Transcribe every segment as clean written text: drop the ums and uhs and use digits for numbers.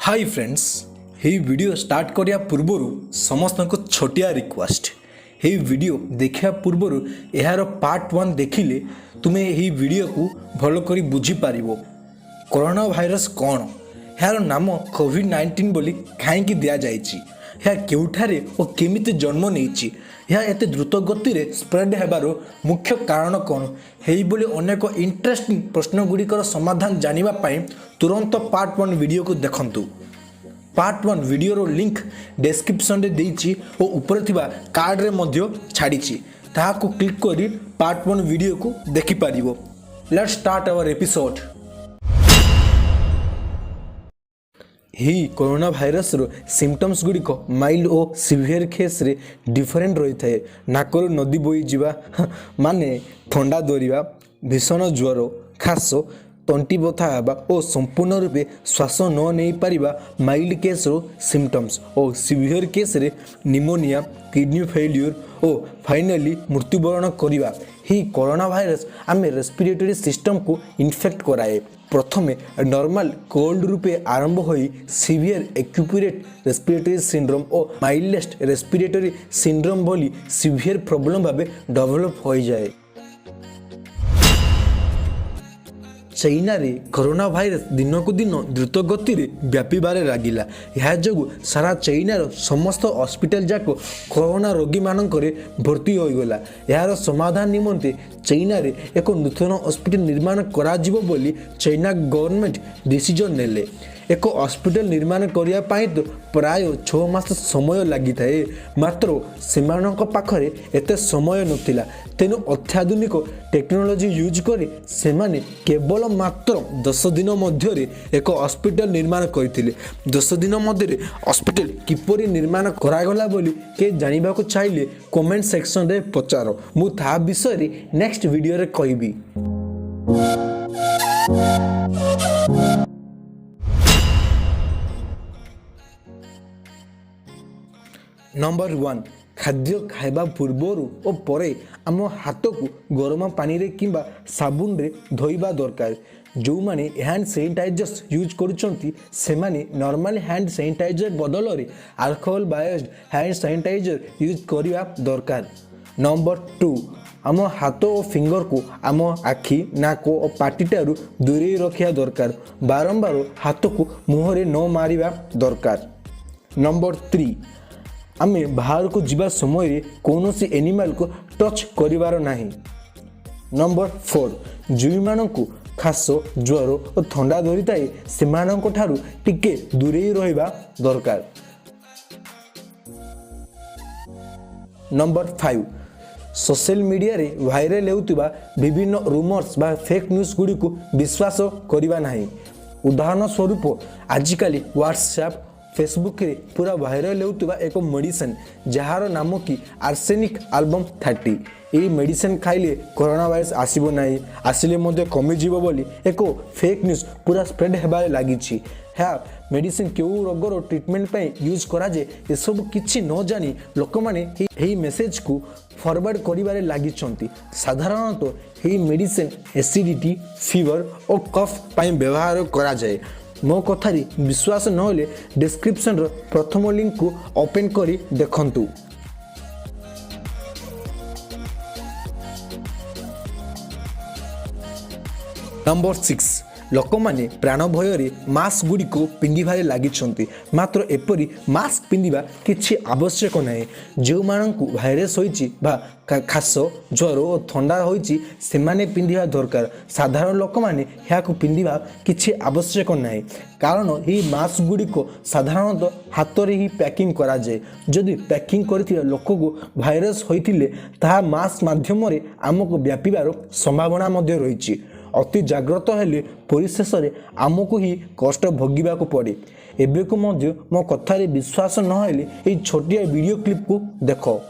Hi friends, ये video start करिया पूर्वरु समस्त को छोटिया रिक्वेस्ट। ये वीडियो देखिया पूर्वरु यार पार्ट 1 देखिले तुमे ये वीडियो को भलो करी बुझी पारिबो। कोरोना भाइरस कौन, यार नाम कोविड-19 बोली कहीं दिया जाइछि, या केउठारे और केमिति जन्म नेछि, या एते द्रुत गति रे स्प्रेड हेबारो मुख्य कारण कौन, हेई बोली अनेक इंटरेस्टिंग प्रश्न गुड़िकर समाधान जानिबा पाई तुरंत पार्ट 1 वीडियो को देखंतु। पार्ट 1 वीडियो रो लिंक डिस्क्रिप्शन रे देइछि और ऊपर थिबा कार्ड रे मध्य छाड़िछि, ताहा को क्लिक करी पार्ट 1 वीडियो को देखि पारिबो। Let's start our episode. ही कोरोना भाइरस रो सिम्पटम्स गुड़िक माइल्ड और सिवियर केस रे डिफरेंट रही थाए। नाकर नदी बोई जीवा माने ठंडा दौरिबा, भीषण ज्वर, खास, तंटी बथा हेबा और संपूर्ण रूपे श्वास न नहीं पारिबा माइल्ड केस रो सिम्पटम्स, और सिवियर केस रे निमोनिया, किडनी फेल्यूर और फाइनली मृत्युवरण करिबा। ही कोरोना भाइरस आम रेस्पिरेटरी सिस्टम को इन्फेक्ट कराए। प्रथमे नॉर्मल कोल्ड रूपे आरंभ होई सिवियर एक्यूपुरेट रेस्पिरेटरी सिंड्रोम और माइल्डेस्ट रेस्पिरेटरी सिंड्रोम बोली सिवियर प्रॉब्लम भाबे डेवलप हो जाए। चाइना रे कोरोना भाइरस दिन को दिन द्रुत गति रे व्यापीबारे लागिला। यह जोगु सारा चाइनार समस्त हॉस्पिटल जाक कोरोना रोगी मानकरे भर्ती हो गला। यार समाधान निमंते चाइना रे एक नूतन हॉस्पिटल निर्माण करा जिवो बोली चाइना गवर्नमेंट डिसीजन नेले। एक हॉस्पिटल निर्माण करिया पाई तो प्राय 6 मास समय लगी थाए, मात्र सेमानक पाखरे एते समय नथिला। तेनु अत्याधुनिक टेक्नोलोजी यूज करी सेमाने केवल मात्र 10 दिन मध्य एक हॉस्पिटल निर्माण करथिले। 10 दिन मध्य हॉस्पिटल किपरि निर्माण करागला बोली के जानिबा को चाहिले कमेंट सेक्शन रे पचारो, मु ता विषय रे नेक्स्ट वीडियो रे कहबी। नंबर 1, खाद्य खाइबा पूर्वरु और परे आम हाथ को गरम पानी रे किंबा साबुन रे धोइबा दरकार। जो माने हैंड सैनिटाइजर्स यूज करूछंती सेमाने नॉर्मल हैंड सैनिटाइजर बदल रे alcohol based hand sanitiser use करिया दरकार। नंबर 2, आम हाथ और फिंगर को आम आखि, नाक और पाटिटारू दूरे रखिया दरकार। बारंबार हाथ को मुहरे न मारिबा दरकार। नंबर 3, आमे बाहर को जीवा समय कौन सी एनिमल को टच करिवार नहीं। नंबर 4, जो मानकु खास, ज्वर और ठंडा धरी थाए सेमानक ठारू टिके दूरे रहिबा दरकार। नंबर 5, सोशल मीडिया रे वायरल हेउतिबा विभिन्न रूमर्स बा फेक न्यूज गुडी को विश्वास करिबा नहीं। उदाहरण स्वरूप आजिकाली व्हाट्सएप, फेसबुक रे पूरा वायरल होउतबा एक मेडिसिन जहार नाम कि आर्सेनिक एल्बम 30। ये मेडिसिन खाइले कोरोना वायरस आसीबो नाही, आसिले मध्य कमी जीवो बोली एक फेक न्यूज पूरा स्प्रेड हेबारे लागिछि। हा मेडिसिन केउ रोगर ट्रीटमेंट पे यूज करा जे ए सब किछि न जानी लोक माने एही मेसेज को फॉरवर्ड करिबारे लागिछंती। साधारणतः एही मेडिसिन एसिडिटी, फीवर और कफ पे व्यवहार करा जाए। मो कथारी विश्वास नहले डिस्क्रिप्शन रो प्रथम लिंक को ओपन करी देखंतु। नंबर 6, लोक माने प्राण भय मास्क गुड़ी को पिंधिबारे लागिछंती, मात्र एपरी मास्क पिंधिबा किछि आवश्यक नाही। जो मानकु भाइरस होइछि बा खास, ज्वर और ठंडा होइछि सेमाने पिंधिबा दरकार। साधारण लोक माने याको पिंधिबा किछि आवश्यक नाही, कारण ही मास्क गुड़ी को साधारणतः हाथ रे ही पैकिंग करा जाए। जदि पैकिंग करथिबा लोक को भाइरस होइथिले ताहा मास्क माध्यम रे आमको व्यापीबार संभावना मध्ये रहिछि। अति जाग्रत हेले परिशेष आमको ही कष्ट भोगिबा को पड़े। एबे को मध्य मो कथारे विश्वास न हेले ए छोटिया वीडियो क्लिप को देखो।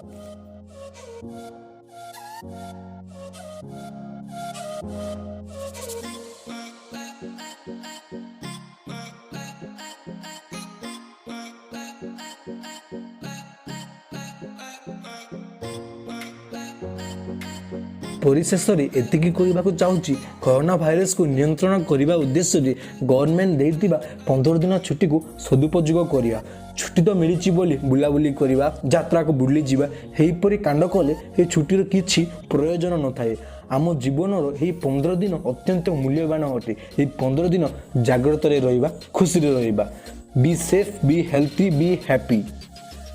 ପରିଶେଷରେ ଏତିକି କହିବାକୁ ଚାହୁଁଛି, କରୋନା ଭାଇରସକୁ ନିୟନ୍ତ୍ରଣ କରିବା ଉଦ୍ଦେଶ୍ୟରେ ଗଭର୍ଣ୍ଣମେଣ୍ଟ ଦେଇଥିବା 15 ଦିନ ଛୁଟିକୁ ସଦୁପଯୋଗ କରିବା। ଛୁଟି ତ ମିଳିଛି ବୋଲି ବୁଲାବୁଲି କରିବା, ଯାତ୍ରାକୁ ବୁଲିଯିବା, ଏହିପରି କାଣ୍ଡ କଲେ ଏହି ଛୁଟିର କିଛି ପ୍ରୟୋଜନ ନଥାଏ। ଆମ ଜୀବନର ଏହି 15 ଦିନ ଅତ୍ୟନ୍ତ ମୂଲ୍ୟବାନ ଅଟେ। ଏହି 15 ଦିନ ଜାଗ୍ରତରେ ରହିବା, ଖୁସିରେ ରହିବା। ବି ସେଫ୍, ବି ହେଲ୍ଥି, ବି ହ୍ୟାପି।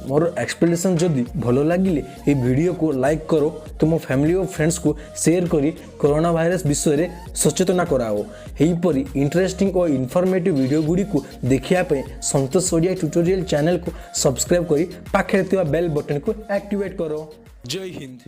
मोर एक्सप्लेनेशन जदि भल लगिले ये वीडियो को लाइक करो, तुम फैमिली और फ्रेंड्स को शेयर करी कोरोना वायरस विषय में सचेतना कराओ। यहीपरि इंटरेस्टिंग और इनफॉर्मेटिव वीडियो गुड़ी को देखिए संतोष ओडिया ट्यूटोरियल चैनल को सब्सक्राइब करी पाखे बेल बटन को एक्टिवेट करो। जय हिंद।